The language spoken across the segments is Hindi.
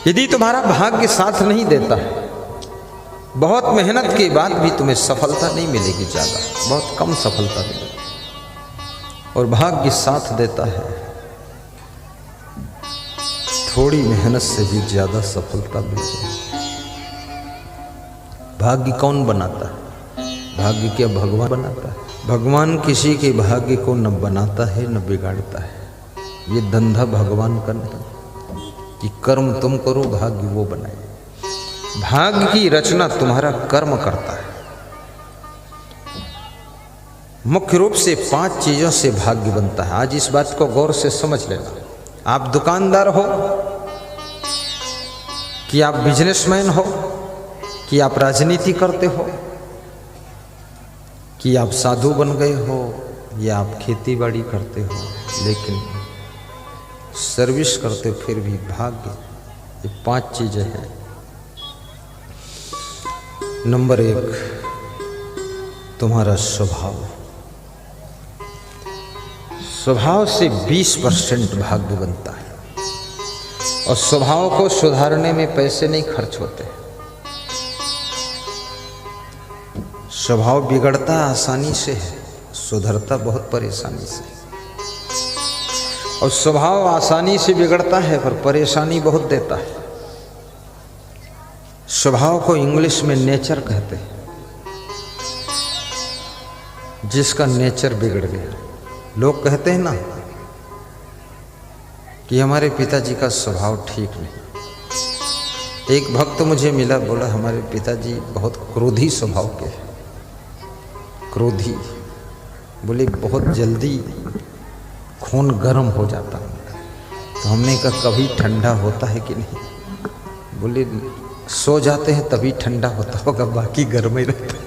यदि तुम्हारा भाग्य साथ नहीं देता है, बहुत मेहनत के बाद भी तुम्हें सफलता नहीं मिलेगी, ज़्यादा बहुत कम सफलता मिलेगी। और भाग्य साथ देता है, थोड़ी मेहनत से भी ज़्यादा सफलता मिलेगी। भाग्य कौन बनाता है? भाग्य क्या भगवान बनाता है? भगवान किसी के भाग्य को न बनाता है न बिगाड़ता है। ये धंधा भगवान का नहीं कि कर्म तुम करो भाग्य वो बनाए। भाग्य की रचना तुम्हारा कर्म करता है। मुख्य रूप से 5 चीजों से भाग्य बनता है। आज इस बात को गौर से समझ लेना। आप दुकानदार हो कि आप बिजनेसमैन हो, कि आप राजनीति करते हो, कि आप साधु बन गए हो, या आप खेती बाड़ी करते हो, लेकिन सर्विस करते हो, फिर भी भाग्य। ये 5 चीजें हैं। नंबर 1, तुम्हारा स्वभाव। स्वभाव से 20% भाग्य बनता है। और स्वभाव को सुधारने में पैसे नहीं खर्च होते। स्वभाव बिगड़ता आसानी से है, सुधरता बहुत परेशानी से। और स्वभाव आसानी से बिगड़ता है पर परेशानी बहुत देता है। स्वभाव को इंग्लिश में नेचर कहते हैं। जिसका नेचर बिगड़ गया, लोग कहते हैं ना कि हमारे पिताजी का स्वभाव ठीक नहीं। एक भक्त मुझे मिला, बोला हमारे पिताजी बहुत क्रोधी स्वभाव के हैं। क्रोधी बोले बहुत जल्दी खून गर्म हो जाता है। तो हमने कहा कभी ठंडा होता है कि नहीं? बोले सो जाते हैं तभी ठंडा होता होगा, बाकी गर्म ही रहता है।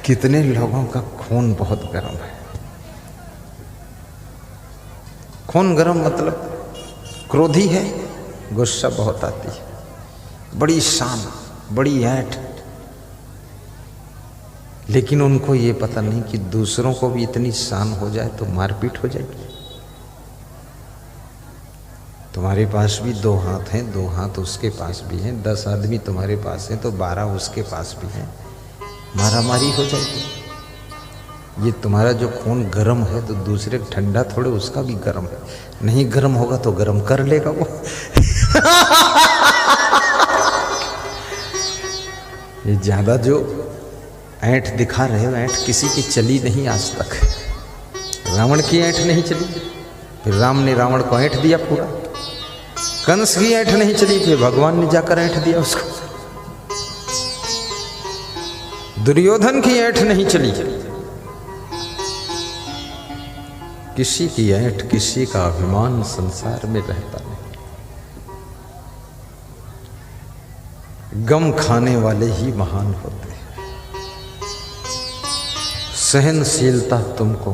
कितने लोगों का खून बहुत गर्म है। खून गर्म मतलब क्रोधी है, गुस्सा बहुत आती है, बड़ी शान, बड़ी ऐंठ। लेकिन उनको ये पता नहीं कि दूसरों को भी इतनी शान हो जाए तो मारपीट हो जाएगी। तुम्हारे पास भी 2 हाथ हैं, 2 हाथ उसके पास भी हैं, 10 आदमी तुम्हारे पास हैं तो 12 उसके पास भी हैं, मारामारी हो जाएगी। ये तुम्हारा जो खून गर्म है तो दूसरे ठंडा थोड़े, उसका भी गर्म है। नहीं गर्म होगा तो गर्म कर लेगा वो। ये ज्यादा जो ऐंठ दिखा रहे हो, ऐंठ किसी की चली नहीं आज तक। रावण की ऐंठ नहीं चली, फिर राम ने रावण को ऐंठ दिया पूरा। कंस की ऐंठ नहीं चली, फिर भगवान ने जाकर ऐंठ दिया उसको। दुर्योधन की ऐंठ नहीं चली। किसी की ऐंठ, किसी का अभिमान संसार में रहता नहीं। गम खाने वाले ही महान होते हैं। सहनशीलता तुमको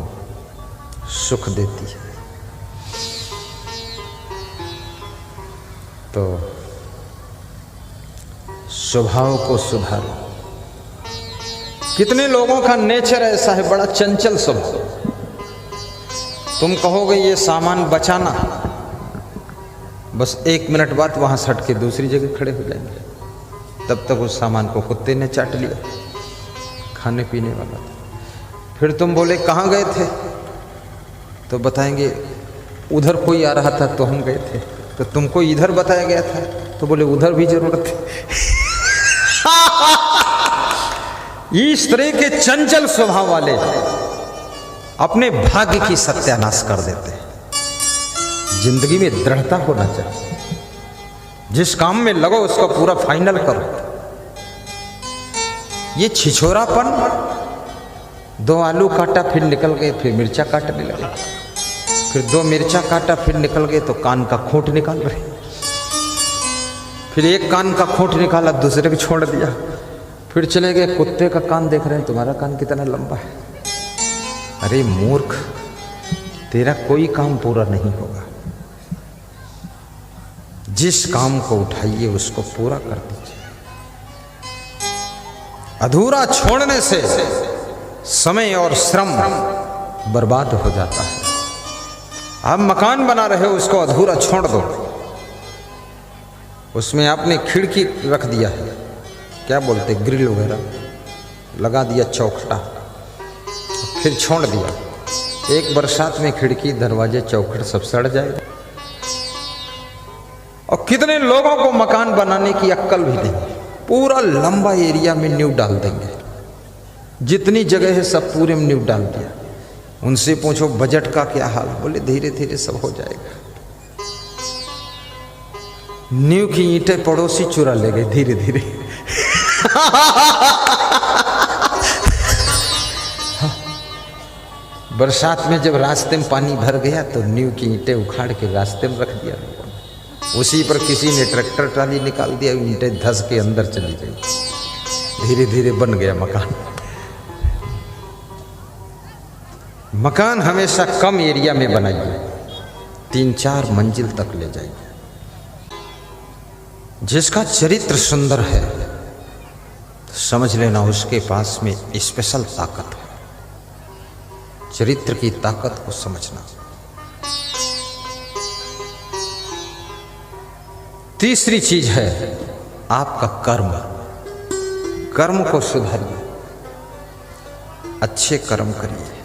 सुख देती है। तो स्वभाव को सुधारो। कितने लोगों का नेचर ऐसा है, बड़ा चंचल स्वभाव। तुम कहोगे ये सामान बचाना, बस 1 मिनट बाद वहां से हट के दूसरी जगह खड़े हो जाएंगे। तब तक उस सामान को कुत्ते ने चाट लिया, खाने पीने वाला था। फिर तुम बोले कहाँ गए थे, तो बताएंगे उधर कोई आ रहा था तो हम गए थे। तो तुमको इधर बताया गया था, तो बोले उधर भी जरूरत है। इस तरह के चंचल स्वभाव वाले अपने भाग्य की सत्यानाश कर देते हैं। जिंदगी में दृढ़ता होना चाहिए। जिस काम में लगो उसको पूरा फाइनल करो। ये छिछोरापन, 2 आलू काटा फिर निकल गए, फिर मिर्चा काटने लगे, फिर 2 मिर्चा काटा फिर निकल गए तो कान का खोट निकाल रहे, फिर एक कान का खोट निकाला दूसरे को छोड़ दिया, फिर चले गए कुत्ते का कान देख रहे हैं तुम्हारा कान कितना लंबा है। अरे मूर्ख, तेरा कोई काम पूरा नहीं होगा। जिस काम को उठाइए उसको पूरा कर दीजिए। अधूरा छोड़ने से समय और श्रम बर्बाद हो जाता है। आप मकान बना रहे हो, उसको अधूरा छोड़ दो। उसमें आपने खिड़की रख दिया है, क्या बोलते, ग्रिल वगैरह लगा दिया, चौखटा, फिर छोड़ दिया। एक बरसात में खिड़की, दरवाजे, चौखट सब सड़ जाएगा। और कितने लोगों को मकान बनाने की अक्ल भी नहीं, पूरा लंबा एरिया में नींव डाल देंगे, जितनी जगह है सब पूरे में नींव डाल दिया। उनसे पूछो बजट का क्या हाल, बोले धीरे धीरे सब हो जाएगा। नींव की ईंटें पड़ोसी चुरा ले गए धीरे धीरे। बरसात में जब रास्ते में पानी भर गया तो नींव की ईंटें उखाड़ के रास्ते में रख दिया लोगों ने। उसी पर किसी ने ट्रैक्टर ट्राली निकाल दिया, ईंटें धस के अंदर चली गई, धीरे धीरे बन गया मकान। मकान हमेशा कम एरिया में बनाइए, 3-4 मंजिल तक ले जाइए। जिसका चरित्र सुंदर है समझ लेना उसके पास में स्पेशल ताकत है। चरित्र की ताकत को समझना। तीसरी चीज है आपका कर्म। कर्म को सुधारिए, अच्छे कर्म करिए।